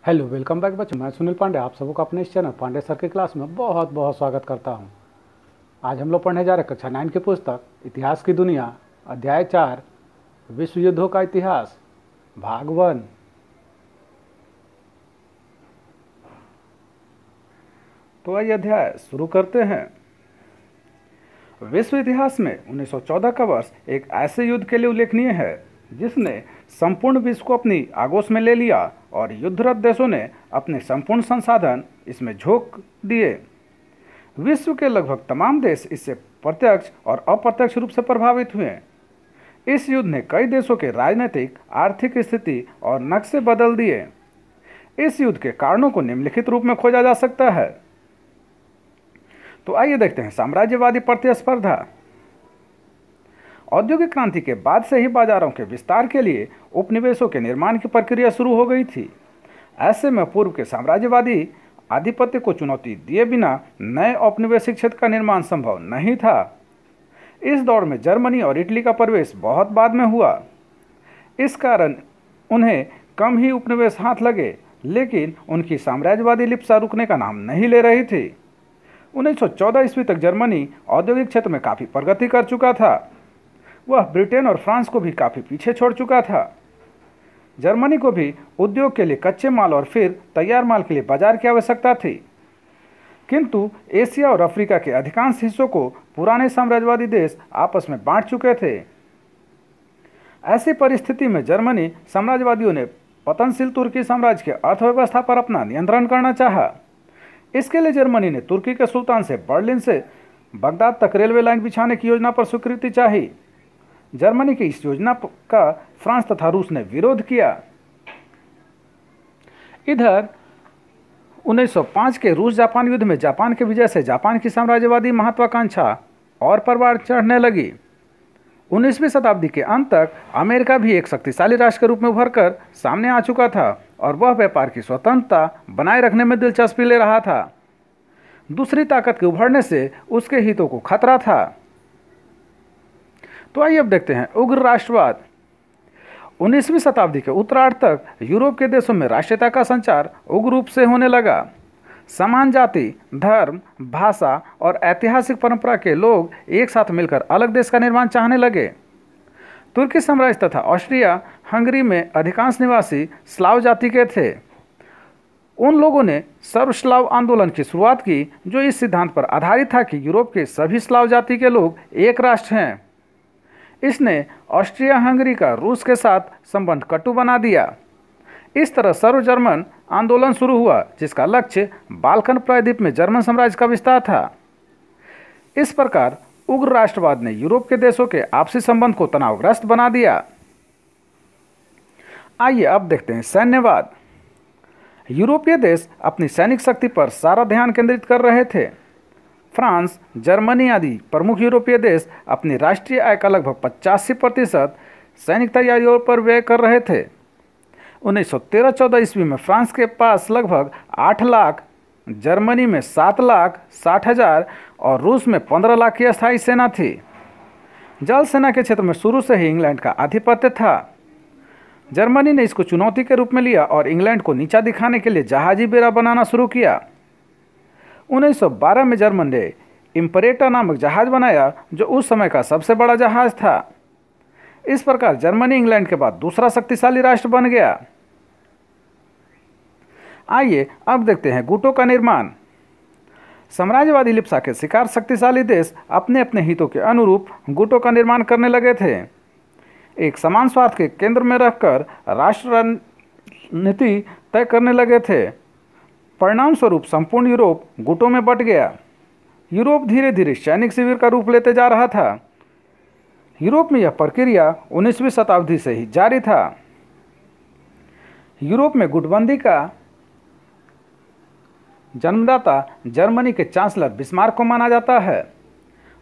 Hello, welcome back बच्चों। मैं सुनील पांडे आप सबको अपने इस चैनल पांडे सर की क्लास में बहुत बहुत स्वागत करता हूं। आज हम लोग पढ़ने जा रहे हैं कक्षा 9 की पुस्तक इतिहास की दुनिया, अध्याय 4 विश्व युद्धों का इतिहास, भाग 1। तो आइए अध्याय शुरू करते हैं। विश्व इतिहास में 1914 का वर्ष एक ऐसे युद्ध के लिए उल्लेखनीय है जिसने संपूर्ण विश्व को अपनी आगोश में ले लिया और युद्धरत देशों ने अपने संपूर्ण संसाधन इसमें झोंक दिए। विश्व के लगभग तमाम देश इससे प्रत्यक्ष और अप्रत्यक्ष रूप से प्रभावित हुए। इस युद्ध ने कई देशों के राजनीतिक, आर्थिक स्थिति और नक्शे बदल दिए। इस युद्ध के कारणों को निम्नलिखित रूप में खोजा जा सकता है। तो आइए देखते हैं साम्राज्यवादी प्रतिस्पर्धा। औद्योगिक क्रांति के बाद से ही बाजारों के विस्तार के लिए उपनिवेशों के निर्माण की प्रक्रिया शुरू हो गई थी। ऐसे में पूर्व के साम्राज्यवादी आधिपत्य को चुनौती दिए बिना नए औपनिवेशिक क्षेत्र का निर्माण संभव नहीं था। इस दौर में जर्मनी और इटली का प्रवेश बहुत बाद में हुआ। इस कारण उन्हें कम ही उपनिवेश हाथ लगे, लेकिन उनकी साम्राज्यवादी लिप्सा रुकने का नाम नहीं ले रही थी। 1914 ईस्वी तक जर्मनी औद्योगिक क्षेत्र में काफ़ी प्रगति कर चुका था। वह ब्रिटेन और फ्रांस को भी काफ़ी पीछे छोड़ चुका था। जर्मनी को भी उद्योग के लिए कच्चे माल और फिर तैयार माल के लिए बाजार की आवश्यकता थी, किंतु एशिया और अफ्रीका के अधिकांश हिस्सों को पुराने साम्राज्यवादी देश आपस में बांट चुके थे। ऐसी परिस्थिति में जर्मनी साम्राज्यवादियों ने पतनशील तुर्की साम्राज्य के अर्थव्यवस्था पर अपना नियंत्रण करना चाहा। इसके लिए जर्मनी ने तुर्की के सुल्तान से बर्लिन से बगदाद तक रेलवे लाइन बिछाने की योजना पर स्वीकृति चाही। जर्मनी की इस योजना का फ्रांस तथा रूस ने विरोध किया। इधर 1905 के रूस जापान युद्ध में जापान के विजय से जापान की साम्राज्यवादी महत्वाकांक्षा और परवार चढ़ने लगी। 19वीं शताब्दी के अंत तक अमेरिका भी एक शक्तिशाली राष्ट्र के रूप में उभरकर सामने आ चुका था और वह व्यापार की स्वतंत्रता बनाए रखने में दिलचस्पी ले रहा था। दूसरी ताकत के उभरने से उसके हितों को खतरा था। तो आइए अब देखते हैं उग्र राष्ट्रवाद। 19वीं शताब्दी के उत्तरार्ध तक यूरोप के देशों में राष्ट्रीयता का संचार उग्र रूप से होने लगा। समान जाति, धर्म, भाषा और ऐतिहासिक परंपरा के लोग एक साथ मिलकर अलग देश का निर्माण चाहने लगे। तुर्की साम्राज्य तथा ऑस्ट्रिया हंगरी में अधिकांश निवासी स्लाव जाति के थे। उन लोगों ने सर्व स्लाव आंदोलन की शुरुआत की, जो इस सिद्धांत पर आधारित था कि यूरोप के सभी स्लाव जाति के लोग एक राष्ट्र हैं। इसने ऑस्ट्रिया हंगरी का रूस के साथ संबंध कटु बना दिया। इस तरह सर्व जर्मन आंदोलन शुरू हुआ, जिसका लक्ष्य बाल्कन प्रायद्वीप में जर्मन साम्राज्य का विस्तार था। इस प्रकार उग्र राष्ट्रवाद ने यूरोप के देशों के आपसी संबंध को तनावग्रस्त बना दिया। आइए अब देखते हैं सैन्यवाद। यूरोपीय देश अपनी सैनिक शक्ति पर सारा ध्यान केंद्रित कर रहे थे। फ्रांस, जर्मनी आदि प्रमुख यूरोपीय देश अपनी राष्ट्रीय आय का लगभग 85% सैनिक तैयारियों पर व्यय कर रहे थे। 1913-14 ईस्वी में फ्रांस के पास लगभग 8 लाख, जर्मनी में 7,60,000 और रूस में 15 लाख की अस्थायी सेना थी। जल सेना के क्षेत्र में शुरू से ही इंग्लैंड का आधिपत्य था। जर्मनी ने इसको चुनौती के रूप में लिया और इंग्लैंड को नीचा दिखाने के लिए जहाजी बेड़ा बनाना शुरू किया। 1912 में जर्मन ने इम्परेटर नामक जहाज बनाया, जो उस समय का सबसे बड़ा जहाज था। इस प्रकार जर्मनी इंग्लैंड के बाद दूसरा शक्तिशाली राष्ट्र बन गया। आइए अब देखते हैं गुटों का निर्माण। साम्राज्यवादी लिप्सा के शिकार शक्तिशाली देश अपने अपने हितों के अनुरूप गुटों का निर्माण करने लगे थे। एक समान स्वार्थ के केंद्र में रखकर राष्ट्र रणनीति तय करने लगे थे। परिणाम स्वरूप संपूर्ण यूरोप गुटों में बंट गया। यूरोप धीरे धीरे सैनिक शिविर का रूप लेते जा रहा था। यूरोप में यह प्रक्रिया 19वीं शताब्दी से ही जारी था। यूरोप में गुटबंदी का जन्मदाता जर्मनी के चांसलर बिस्मार्क को माना जाता है।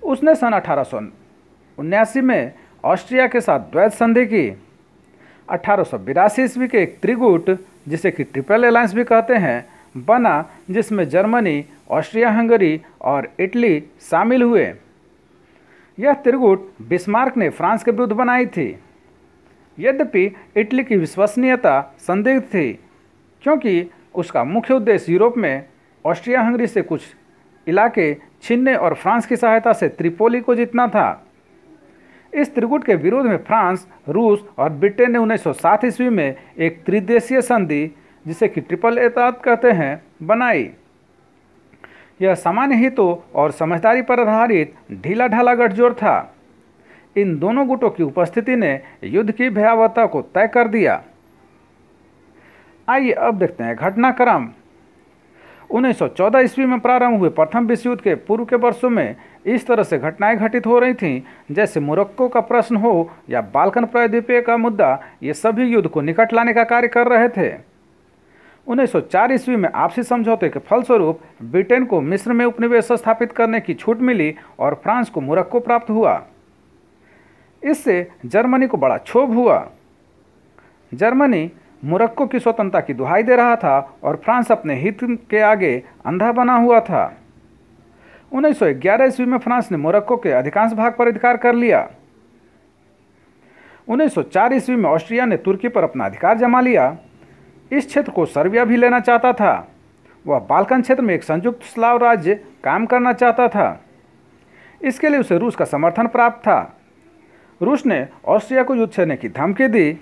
उसने सन 1879 में ऑस्ट्रिया के साथ द्वैत संधि की। 1882 ईस्वी के एक त्रिगुट, जिसे कि ट्रिपल अलायंस भी कहते हैं, बना, जिसमें जर्मनी, ऑस्ट्रिया हंगरी और इटली शामिल हुए। यह त्रिगुट बिस्मार्क ने फ्रांस के विरुद्ध बनाई थी। यद्यपि इटली की विश्वसनीयता संदिग्ध थी, क्योंकि उसका मुख्य उद्देश्य यूरोप में ऑस्ट्रिया हंगरी से कुछ इलाके छीनने और फ्रांस की सहायता से त्रिपोली को जीतना था। इस त्रिगुट के विरोध में फ्रांस, रूस और ब्रिटेन ने 1907 ईस्वी में एक त्रिदेशीय संधि, जिसे कि ट्रिपल एतरात कहते हैं, बनाई। यह सामान्य हितों और समझदारी पर आधारित ढीला ढाला गठजोड़ था। इन दोनों गुटों की उपस्थिति ने युद्ध की भयावहता को तय कर दिया। आइए अब देखते हैं घटनाक्रम। 1914 ईस्वी में प्रारंभ हुए प्रथम विश्व युद्ध के पूर्व के वर्षों में इस तरह से घटनाएं घटित हो रही थीं, जैसे मोरक्को का प्रश्न हो या बाल्कन प्रायद्वीपीय का मुद्दा, ये सभी युद्ध को निकट लाने का कार्य कर रहे थे। 1904 ईस्वी में आपसी समझौते के फलस्वरूप ब्रिटेन को मिस्र में उपनिवेश स्थापित करने की छूट मिली और फ्रांस को मोरक्को प्राप्त हुआ। इससे जर्मनी को बड़ा क्षोभ हुआ। जर्मनी मोरक्को की स्वतंत्रता की दुहाई दे रहा था और फ्रांस अपने हित के आगे अंधा बना हुआ था। 1911 ईस्वी में फ्रांस ने मोरक्को के अधिकांश भाग पर अधिकार कर लिया। 1904 ईस्वी में ऑस्ट्रिया ने तुर्की पर अपना अधिकार जमा लिया। इस क्षेत्र को सर्बिया भी लेना चाहता था। वह बाल्कन क्षेत्र में एक संयुक्त स्लाव राज्य काम करना चाहता था। इसके लिए उसे रूस का समर्थन प्राप्त था। रूस ने ऑस्ट्रिया को युद्ध छेड़ने की धमकी दी।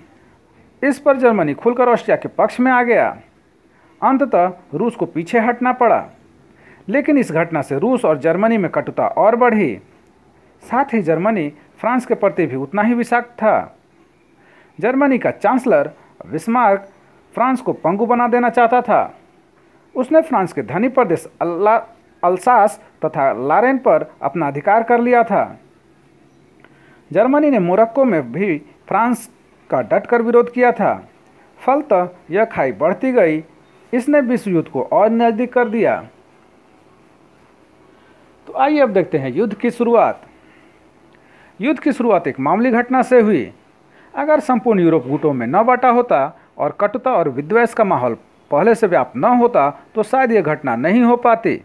इस पर जर्मनी खुलकर ऑस्ट्रिया के पक्ष में आ गया। अंततः रूस को पीछे हटना पड़ा। लेकिन इस घटना से रूस और जर्मनी में कटुता और बढ़ी। साथ ही जर्मनी फ्रांस के प्रति भी उतना ही विषाक्त था। जर्मनी का चांसलर बिस्मार्क फ्रांस को पंगु बना देना चाहता था। उसने फ्रांस के धनी प्रदेश अल्सास तथा लारेन पर अपना अधिकार कर लिया था। जर्मनी ने मोरक्को में भी फ्रांस का डटकर विरोध किया था। फलतः यह खाई बढ़ती गई। इसने विश्व युद्ध को और नज़दीक कर दिया। तो आइए अब देखते हैं युद्ध की शुरुआत। युद्ध की शुरुआत एक मामूली घटना से हुई। अगर संपूर्ण यूरोप गुटों में न बटा होता और कटुता और विद्वेष का माहौल पहले से व्याप्त न होता तो शायद यह घटना नहीं हो पाती।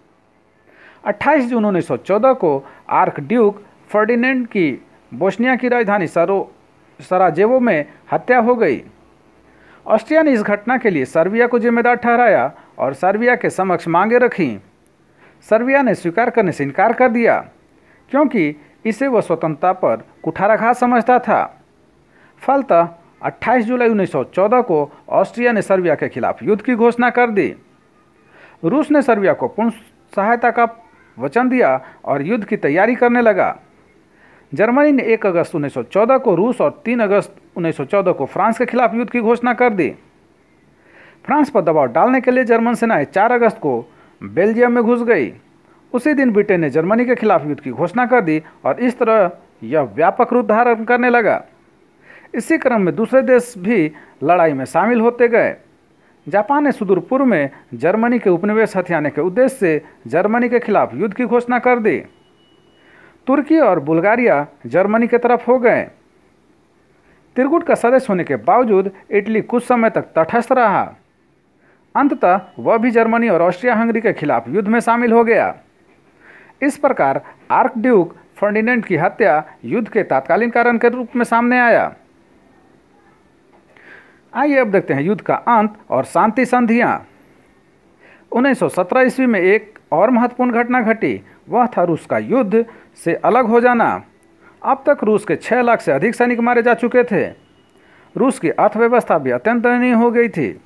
28 जून 1914 को आर्क ड्यूक फर्डिनेंड की बोस्निया की राजधानी सराजेवो में हत्या हो गई। ऑस्ट्रिया ने इस घटना के लिए सर्बिया को जिम्मेदार ठहराया और सर्बिया के समक्ष मांगे रखीं। सर्बिया ने स्वीकार करने से इनकार कर दिया, क्योंकि इसे वह स्वतंत्रता पर कुठाराघात समझता था। फलतः 28 जुलाई 1914 को ऑस्ट्रिया ने सर्बिया के खिलाफ युद्ध की घोषणा कर दी। रूस ने सर्बिया को पूर्ण सहायता का वचन दिया और युद्ध की तैयारी करने लगा। जर्मनी ने 1 अगस्त 1914 को रूस और 3 अगस्त 1914 को फ्रांस के खिलाफ युद्ध की घोषणा कर दी। फ्रांस पर दबाव डालने के लिए जर्मन सेनाएं 4 अगस्त को बेल्जियम में घुस गई। उसी दिन ब्रिटेन ने जर्मनी के खिलाफ युद्ध की घोषणा कर दी और इस तरह यह व्यापक रूप धारण करने लगा। इसी क्रम में दूसरे देश भी लड़ाई में शामिल होते गए। जापान ने सुदूर पूर्व में जर्मनी के उपनिवेश हथियाने के उद्देश्य से जर्मनी के खिलाफ युद्ध की घोषणा कर दी। तुर्की और बुल्गारिया जर्मनी की तरफ हो गए। त्रिगुट का सदस्य होने के बावजूद इटली कुछ समय तक तटस्थ रहा। अंततः वह भी जर्मनी और ऑस्ट्रिया हंगरी के खिलाफ युद्ध में शामिल हो गया। इस प्रकार आर्क ड्यूक फर्डिनेंड की हत्या युद्ध के तात्कालीन कारण के रूप में सामने आया। आइए अब देखते हैं युद्ध का अंत और शांति संधियां। 1917 ईस्वी में एक और महत्वपूर्ण घटना घटी। वह था रूस का युद्ध से अलग हो जाना। अब तक रूस के 6 लाख से अधिक सैनिक मारे जा चुके थे। रूस की अर्थव्यवस्था भी अत्यंत दयनीय हो गई थी।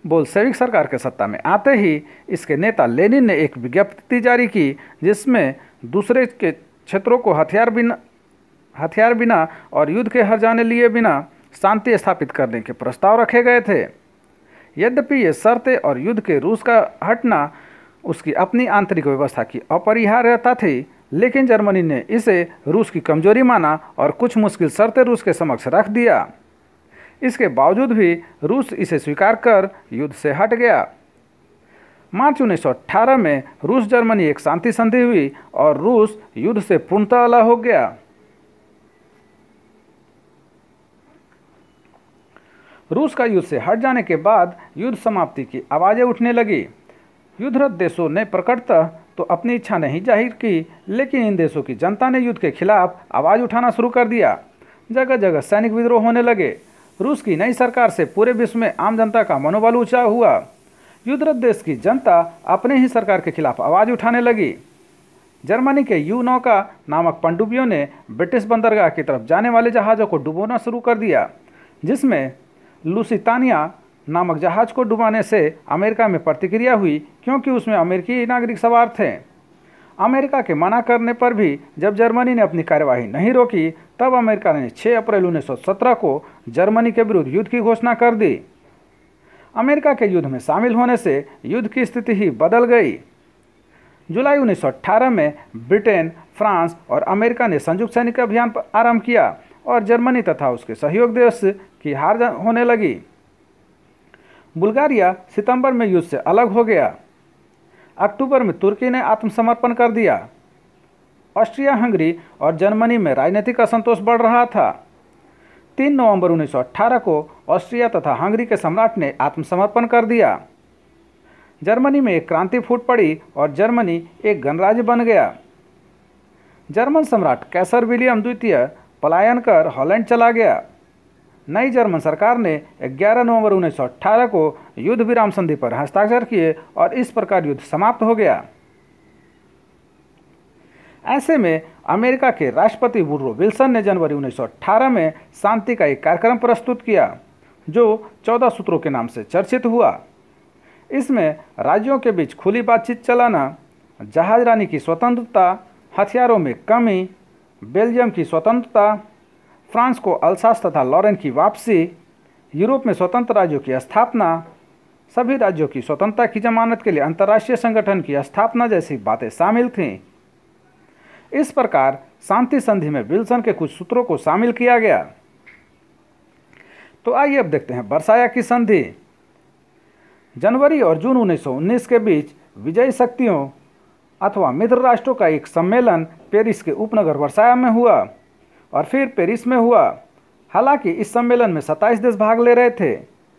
बोल्शेविक सरकार के सत्ता में आते ही इसके नेता लेनिन ने एक विज्ञप्ति जारी की, जिसमें दूसरे के क्षेत्रों को हथियार बिना और युद्ध के हर जाने लिए बिना शांति स्थापित करने के प्रस्ताव रखे गए थे। यद्यपि ये शर्तें और युद्ध के रूस का हटना उसकी अपनी आंतरिक व्यवस्था की अपरिहार्यता थी, लेकिन जर्मनी ने इसे रूस की कमजोरी माना और कुछ मुश्किल शर्तें रूस के समक्ष रख दिया। इसके बावजूद भी रूस इसे स्वीकार कर युद्ध से हट गया। मार्च 1918 में रूस जर्मनी एक शांति संधि हुई और रूस युद्ध से पूर्णतः अलग हो गया। रूस का युद्ध से हट जाने के बाद युद्ध समाप्ति की आवाज़ें उठने लगी। युद्धरत देशों ने प्रकटतः तो अपनी इच्छा नहीं जाहिर की, लेकिन इन देशों की जनता ने युद्ध के खिलाफ आवाज़ उठाना शुरू कर दिया। जगह जगह सैनिक विद्रोह होने लगे। रूस की नई सरकार से पूरे विश्व में आम जनता का मनोबल ऊंचा हुआ। युद्धरत देश की जनता अपने ही सरकार के खिलाफ आवाज़ उठाने लगी। जर्मनी के यू नौका नामक पनडुब्बियों ने ब्रिटिश बंदरगाह की तरफ जाने वाले जहाज़ों को डुबोना शुरू कर दिया, जिसमें लुसितानिया नामक जहाज़ को डुबाने से अमेरिका में प्रतिक्रिया हुई, क्योंकि उसमें अमेरिकी नागरिक सवार थे। अमेरिका के मना करने पर भी जब जर्मनी ने अपनी कार्यवाही नहीं रोकी, तब अमेरिका ने 6 अप्रैल 1917 को जर्मनी के विरुद्ध युद्ध की घोषणा कर दी। अमेरिका के युद्ध में शामिल होने से युद्ध की स्थिति ही बदल गई। जुलाई 1918 में ब्रिटेन, फ्रांस और अमेरिका ने संयुक्त सैनिक अभियान आरंभ किया और जर्मनी तथा उसके सहयोग देश की हार होने लगी। बुल्गारिया सितंबर में युद्ध से अलग हो गया। अक्टूबर में तुर्की ने आत्मसमर्पण कर दिया। ऑस्ट्रिया हंगरी और जर्मनी में राजनीतिक असंतोष बढ़ रहा था। 3 नवंबर 1918 को ऑस्ट्रिया तथा हंगरी के सम्राट ने आत्मसमर्पण कर दिया। जर्मनी में एक क्रांति फूट पड़ी और जर्मनी एक गणराज्य बन गया। जर्मन सम्राट कैसर विलियम द्वितीय पलायन कर हॉलैंड चला गया। नई जर्मन सरकार ने 11 नवंबर 1918 को युद्ध विराम संधि पर हस्ताक्षर किए और इस प्रकार युद्ध समाप्त हो गया। ऐसे में अमेरिका के राष्ट्रपति वुडरो विल्सन ने जनवरी 1918 में शांति का एक कार्यक्रम प्रस्तुत किया, जो 14 सूत्रों के नाम से चर्चित हुआ। इसमें राज्यों के बीच खुली बातचीत चलाना, जहाजरानी की स्वतंत्रता, हथियारों में कमी, बेल्जियम की स्वतंत्रता, फ्रांस को अल्सास तथा लॉरेन की वापसी, यूरोप में स्वतंत्र राज्यों की स्थापना, सभी राज्यों की स्वतंत्रता की जमानत के लिए अंतर्राष्ट्रीय संगठन की स्थापना जैसी बातें शामिल थीं। इस प्रकार शांति संधि में विल्सन के कुछ सूत्रों को शामिल किया गया। तो आइए अब देखते हैं वर्साया की संधि। जनवरी और जून 1919 के बीच विजयी शक्तियों अथवा मित्र राष्ट्रों का एक सम्मेलन पेरिस के उपनगर वर्साया में हुआ और फिर पेरिस में हुआ। हालांकि इस सम्मेलन में 27 देश भाग ले रहे थे,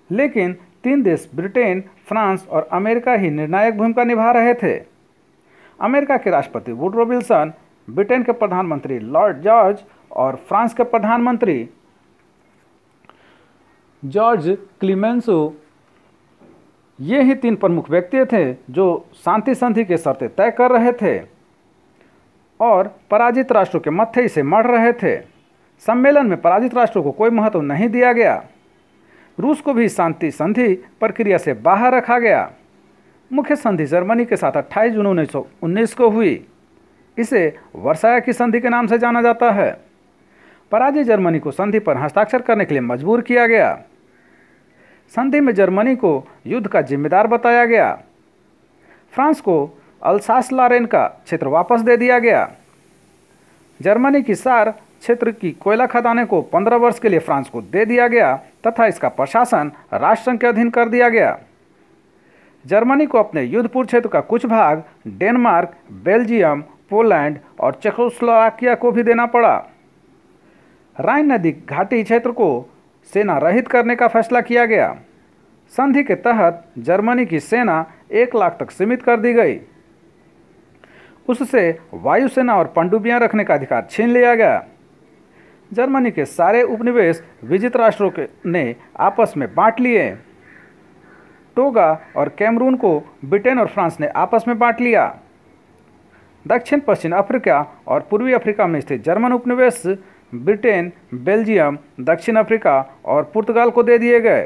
लेकिन 3 देश ब्रिटेन, फ्रांस और अमेरिका ही निर्णायक भूमिका निभा रहे थे। अमेरिका के राष्ट्रपति वुडरो विल्सन, ब्रिटेन के प्रधानमंत्री लॉर्ड जॉर्ज और फ्रांस के प्रधानमंत्री जॉर्ज क्लीमेंसो, ये ही 3 प्रमुख व्यक्ति थे जो शांति संधि के शर्तें तय कर रहे थे और पराजित राष्ट्रों के मत्थे इसे मढ़ रहे थे। सम्मेलन में पराजित राष्ट्रों को कोई महत्व नहीं दिया गया। रूस को भी शांति संधि प्रक्रिया से बाहर रखा गया। मुख्य संधि जर्मनी के साथ 28 जून 1919 को हुई। इसे वर्साया की संधि के नाम से जाना जाता है। पराजित जर्मनी को संधि पर हस्ताक्षर करने के लिए मजबूर किया गया। संधि में जर्मनी को युद्ध का जिम्मेदार बताया गया। फ्रांस को अल्सास लॉरेन का क्षेत्र वापस दे दिया गया। जर्मनी की सार क्षेत्र की कोयला खदानें को 15 वर्ष के लिए फ्रांस को दे दिया गया तथा इसका प्रशासन राष्ट्रसंघ के अधीन कर दिया गया। जर्मनी को अपने युद्धपूर्व क्षेत्र का कुछ भाग डेनमार्क, बेल्जियम, पोलैंड और चेकोस्लोवाकिया को भी देना पड़ा। राइन नदी घाटी क्षेत्र को सेना रहित करने का फैसला किया गया। संधि के तहत जर्मनी की सेना 1 लाख तक सीमित कर दी गई। उससे वायुसेना और पनडुब्बियां रखने का अधिकार छीन लिया गया। जर्मनी के सारे उपनिवेश विजित राष्ट्रों ने आपस में बांट लिए। टोगा और कैमरून को ब्रिटेन और फ्रांस ने आपस में बांट लिया। दक्षिण पश्चिम अफ्रीका और पूर्वी अफ्रीका में स्थित जर्मन उपनिवेश ब्रिटेन, बेल्जियम, दक्षिण अफ्रीका और पुर्तगाल को दे दिए गए।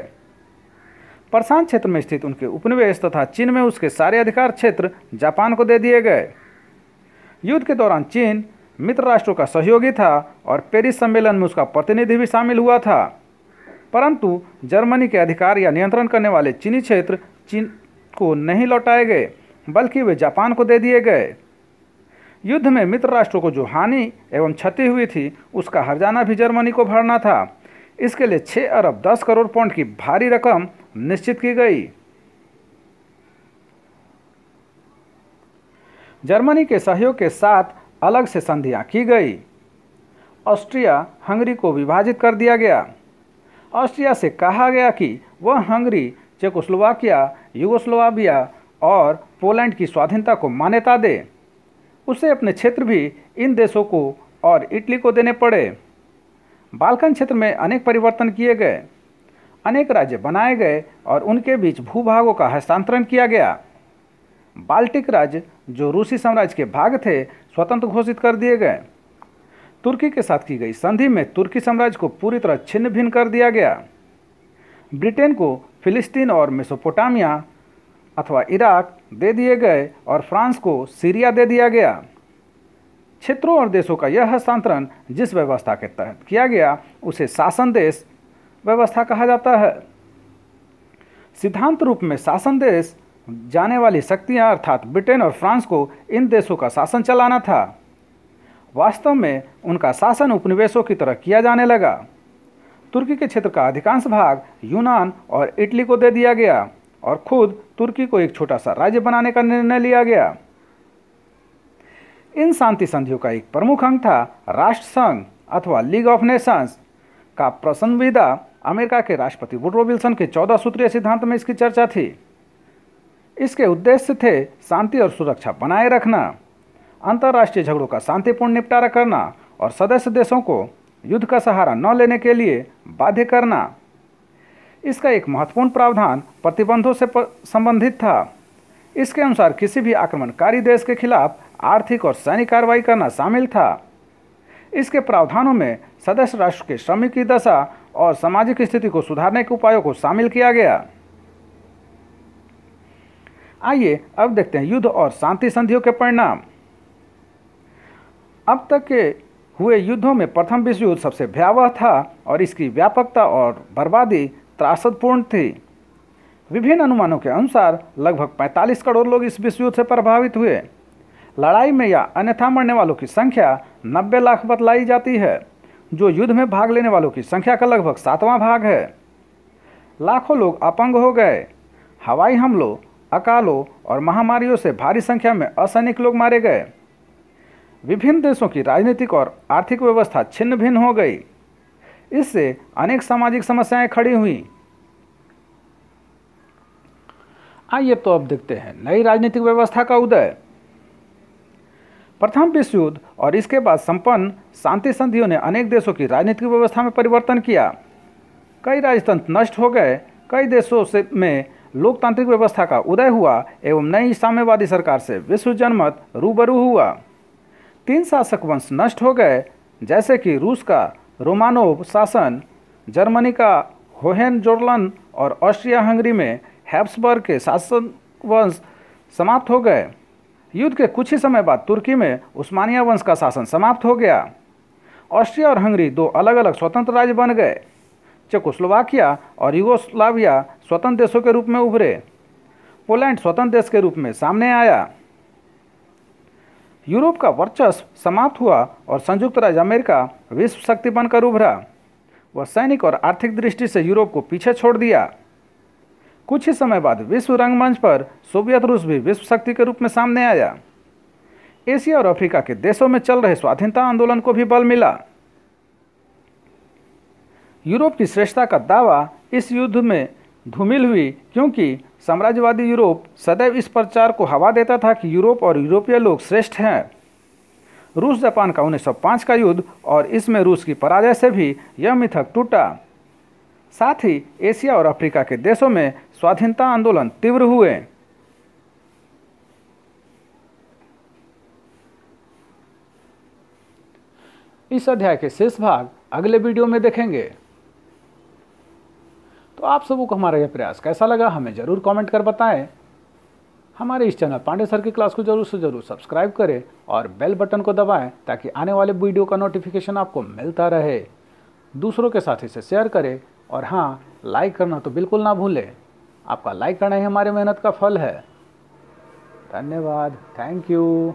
प्रशांत क्षेत्र में स्थित उनके उपनिवेश तथा चीन में उसके सारे अधिकार क्षेत्र जापान को दे दिए गए। युद्ध के दौरान चीन मित्र राष्ट्रों का सहयोगी था और पेरिस सम्मेलन में उसका प्रतिनिधि भी शामिल हुआ था, परंतु जर्मनी के अधिकार या नियंत्रण करने वाले चीनी क्षेत्र चीन को नहीं लौटाए गए, बल्कि वे जापान को दे दिए गए। युद्ध में मित्र राष्ट्रों को जो हानि एवं क्षति हुई थी, उसका हर्जाना भी जर्मनी को भरना था। इसके लिए 6 अरब 10 करोड़ पाउंड की भारी रकम निश्चित की गई। जर्मनी के सहयोग के साथ अलग से संधियां की गई। ऑस्ट्रिया हंगरी को विभाजित कर दिया गया। ऑस्ट्रिया से कहा गया कि वह हंगरी, चेकोस्लोवाकिया, युगोस्लाविया और पोलैंड की स्वाधीनता को मान्यता दे। उसे अपने क्षेत्र भी इन देशों को और इटली को देने पड़े। बाल्कन क्षेत्र में अनेक परिवर्तन किए गए। अनेक राज्य बनाए गए और उनके बीच भूभागों का हस्तांतरण किया गया। बाल्टिक राज्य, जो रूसी साम्राज्य के भाग थे, स्वतंत्र घोषित कर दिए गए। तुर्की के साथ की गई संधि में तुर्की साम्राज्य को पूरी तरह छिन्न भिन्न कर दिया गया। ब्रिटेन को फिलिस्तीन और मेसोपोटामिया अथवा इराक दे दिए गए और फ्रांस को सीरिया दे दिया गया। क्षेत्रों और देशों का यह हस्तांतरण जिस व्यवस्था के तहत किया गया उसे शासन देश व्यवस्था कहा जाता है। सिद्धांत रूप में शासन देश जाने वाली शक्तियां अर्थात ब्रिटेन और फ्रांस को इन देशों का शासन चलाना था। वास्तव में उनका शासन उपनिवेशों की तरह किया जाने लगा। तुर्की के क्षेत्र का अधिकांश भाग यूनान और इटली को दे दिया गया और खुद तुर्की को एक छोटा सा राज्य बनाने का निर्णय लिया गया। इन शांति संधियों का एक प्रमुख अंग था राष्ट्र संघ अथवा लीग ऑफ नेशंस का पसंदीदा अमेरिका के राष्ट्रपति वुडरो विल्सन के 14 सूत्रीय सिद्धांत में इसकी चर्चा थी। इसके उद्देश्य थे शांति और सुरक्षा बनाए रखना, अंतर्राष्ट्रीय झगड़ों का शांतिपूर्ण निपटारा करना और सदस्य देशों को युद्ध का सहारा न लेने के लिए बाध्य करना। इसका एक महत्वपूर्ण प्रावधान प्रतिबंधों से संबंधित था। इसके अनुसार किसी भी आक्रमणकारी देश के खिलाफ आर्थिक और सैनिक कार्रवाई करना शामिल था। इसके प्रावधानों में सदस्य राष्ट्र के श्रमिक की दशा और सामाजिक स्थिति को सुधारने के उपायों को शामिल किया गया। आइए अब देखते हैं युद्ध और शांति संधियों के परिणाम। अब तक के हुए युद्धों में प्रथम विश्व युद्ध सबसे भयावह था और इसकी व्यापकता और बर्बादी त्रासदपूर्ण थी। विभिन्न अनुमानों के अनुसार लगभग 45 करोड़ लोग इस विश्व युद्ध से प्रभावित हुए। लड़ाई में या अन्यथा मरने वालों की संख्या 90 लाख बतलाई जाती है, जो युद्ध में भाग लेने वालों की संख्या का लगभग 7वां भाग है। लाखों लोग अपंग हो गए। हवाई हमलों, अकालों और महामारियों से भारी संख्या में असैनिक लोग मारे गए। विभिन्न देशों की राजनीतिक और आर्थिक व्यवस्था छिन्न भिन्न हो गई। इससे अनेक सामाजिक समस्याएं खड़ी हुई। आइए तो अब देखते हैं नई राजनीतिक व्यवस्था का उदय। प्रथम विश्व युद्ध और इसके बाद संपन्न शांति संधियों ने अनेक देशों की राजनीतिक व्यवस्था में परिवर्तन किया। कई राजतंत्र नष्ट हो गए, कई देशों में लोकतांत्रिक व्यवस्था का उदय हुआ एवं नई साम्यवादी सरकार से विश्व जनमत रूबरू हुआ। 3 शासक वंश नष्ट हो गए, जैसे कि रूस का रोमानोव शासन, जर्मनी का होहेनजोलर्न और ऑस्ट्रिया हंगरी में हैब्सबर्ग के शासन वंश समाप्त हो गए। युद्ध के कुछ ही समय बाद तुर्की में उस्मानिया वंश का शासन समाप्त हो गया। ऑस्ट्रिया और हंगरी 2 अलग अलग स्वतंत्र राज्य बन गए। चेकोस्लोवाकिया और यूगोस्लाविया स्वतंत्र देशों के रूप में उभरे। पोलैंड स्वतंत्र देश के रूप में सामने आया। यूरोप का वर्चस्व समाप्त हुआ और संयुक्त राज्य अमेरिका विश्व शक्ति बनकर उभरा। वह सैनिक और आर्थिक दृष्टि से यूरोप को पीछे छोड़ दिया। कुछ ही समय बाद विश्व रंगमंच पर सोवियत रूस भी विश्व शक्ति के रूप में सामने आया। एशिया और अफ्रीका के देशों में चल रहे स्वाधीनता आंदोलन को भी बल मिला। यूरोप की श्रेष्ठता का दावा इस युद्ध में धूमिल हुई, क्योंकि साम्राज्यवादी यूरोप सदैव इस प्रचार को हवा देता था कि यूरोप और यूरोपीय लोग श्रेष्ठ हैं। रूस जापान का 1905 का युद्ध और इसमें रूस की पराजय से भी यह मिथक टूटा। साथ ही एशिया और अफ्रीका के देशों में स्वाधीनता आंदोलन तीव्र हुए। इस अध्याय के शेष भाग अगले वीडियो में देखेंगे। तो आप सबों को हमारा यह प्रयास कैसा लगा हमें ज़रूर कमेंट कर बताएं। हमारे इस चैनल पांडे सर की क्लास को जरूर से जरूर सब्सक्राइब करें और बेल बटन को दबाएं ताकि आने वाले वीडियो का नोटिफिकेशन आपको मिलता रहे। दूसरों के साथ इसे शेयर करें और हाँ, लाइक करना तो बिल्कुल ना भूलें। आपका लाइक करना ही हमारे मेहनत का फल है। धन्यवाद। Thank you.